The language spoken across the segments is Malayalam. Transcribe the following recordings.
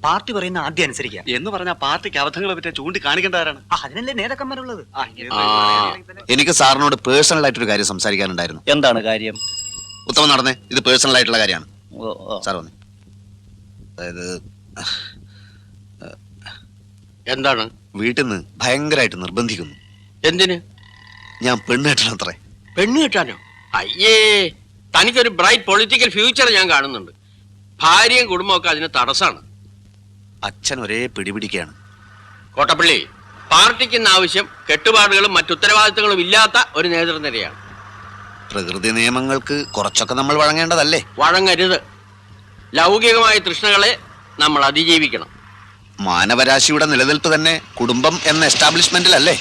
പാർട്ടി പറയുന്ന ആദ്യം അനുസരിക്കുക എന്ന് പറഞ്ഞ പാർട്ടിക്ക് അബദ്ധങ്ങളെ പറ്റി ചൂണ്ടിക്കാണിക്കേണ്ടവരാണ്. അതിനല്ലേ നേതാക്കന്മാരുള്ളത്. എനിക്ക് സാറിനോട് പേഴ്സണൽ ആയിട്ടൊരു കാര്യം സംസാരിക്കാനുണ്ടായിരുന്നു. എന്താണ് കാര്യം? ഉത്തമം നടന്നേ, ഇത് പേഴ്സണൽ ആയിട്ടുള്ള കാര്യമാണ്. സാർ വന്നേ. അതായത് എന്താണ്? വീട്ടിൽ നിന്ന് ഭയങ്കരമായിട്ട് നിർബന്ധിക്കുന്നു. എന്തിന്? ഞാൻ പെണ്ണ് കെട്ടണത്രേ. പെണ്ണ് കെട്ടാനോ? അയ്യേ, തനിക്കൊരു ബ്രൈറ്റ് പൊളിറ്റിക്കൽ ഫ്യൂച്ചർ ഞാൻ കാണുന്നുണ്ട്. ഭാര്യയും കുടുംബമൊക്കെ അതിന് തടസ്സാണ്. അച്ഛൻ ഒരേ പിടിപിടിക്കുകയാണ്. കോട്ടപ്പള്ളി, പാർട്ടിക്ക് ഇന്ന് ആവശ്യം കെട്ടുപാടുകളും മറ്റുത്തരവാദിത്തങ്ങളും ഇല്ലാത്ത ഒരു നേതൃനിരയാണ്. പ്രകൃതി നിയമങ്ങൾക്ക് കുറച്ചൊക്കെ നമ്മൾ വഴങ്ങേണ്ടതല്ലേ? വഴങ്ങരുത്. ലൗകികമായ തൃഷ്ണകളെ നമ്മൾ അതിജീവിക്കണം. മാനവരാശിയുടെ നിലനിൽപ്പ് തന്നെ കുടുംബം എന്ന എസ്റ്റാബ്ലിഷ്മെന്റിലല്ലേ?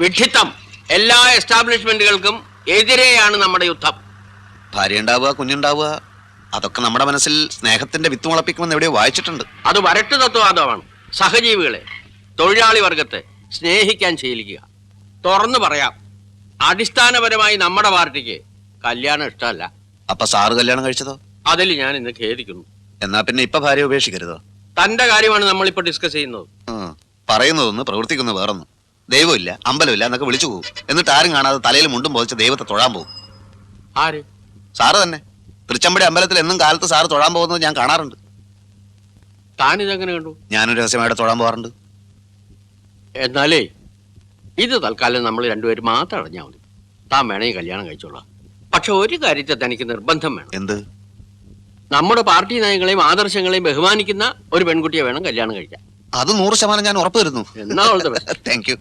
വിഡ്ഢിത്തം. എല്ലാ എസ്റ്റാബ്ലിഷ്മെന്റുകൾക്കും എതിരെയാണ് നമ്മുടെ യുദ്ധം. ഭാര്യ ഉണ്ടാവുക, കുഞ്ഞുണ്ടാവുക, അതൊക്കെ നമ്മുടെ മനസ്സിൽ സ്നേഹത്തിന്റെ വിത്ത് മുളപ്പിക്കുമെന്ന് എവിടെയോ വായിച്ചിട്ടുണ്ട്. അത് വരട്ട് തത്വവാദമാണ്. സഹജീവികളെ, തൊഴിലാളി വർഗത്തെ സ്നേഹിക്കാൻ ശീലിക്കുക. തുറന്നു പറയാം, അടിസ്ഥാനപരമായി നമ്മുടെ പാർട്ടിക്ക് കല്യാണം ഇഷ്ടമല്ല. അപ്പൊ സാറ് കല്യാണം കഴിച്ചതോ? അതിൽ ഞാൻ ഇന്ന് ഖേദിക്കുന്നു. എന്നാ പിന്നെ ഇപ്പൊ ഭാര്യ ഉപേക്ഷിക്കരുതോ? തന്റെ കാര്യമാണ് നമ്മളിപ്പോ ഡിസ്കസ് ചെയ്യുന്നത്. പറയുന്നതൊന്ന് പ്രവർത്തിക്കുന്ന വേറൊന്ന്. ദൈവമില്ല, അമ്പലമില്ല എന്നൊക്കെ വിളിച്ചു പോകും. എന്നിട്ട് ആരും കാണാതെ തലയിൽ മുണ്ടും പോതിച്ച് ദൈവത്തെ തൊഴാൻ പോകും. ആര്? സാറ് തന്നെ. തൃച്ചമ്പടി അമ്പലത്തിൽ എന്നും കാലത്ത് സാറ് തൊഴാൻ പോകുന്നത് ഞാൻ കാണാറുണ്ട്. താനിതെങ്ങനെ കണ്ടു? ഞാനൊരു രഹസ്യമായിട്ട് തൊഴാൻ പോകാറുണ്ട്. എന്നാലേ ഇത് തൽക്കാലം നമ്മൾ രണ്ടുപേരും മാത്രം അറിഞ്ഞാൽ മതി. താൻ വേണമെങ്കിൽ കല്യാണം കഴിച്ചോളാം. പക്ഷെ ഒരു കാര്യത്തെ തനിക്ക് നിർബന്ധം വേണം. എന്ത്? നമ്മുടെ പാർട്ടി നയങ്ങളെയും ആദർശങ്ങളെയും ബഹുമാനിക്കുന്ന ഒരു പെൺകുട്ടിയെ വേണം കല്യാണം കഴിക്കാൻ. അത് 100% ഞാൻ ഉറപ്പു വരുന്നു. എന്നാ താങ്ക് യു.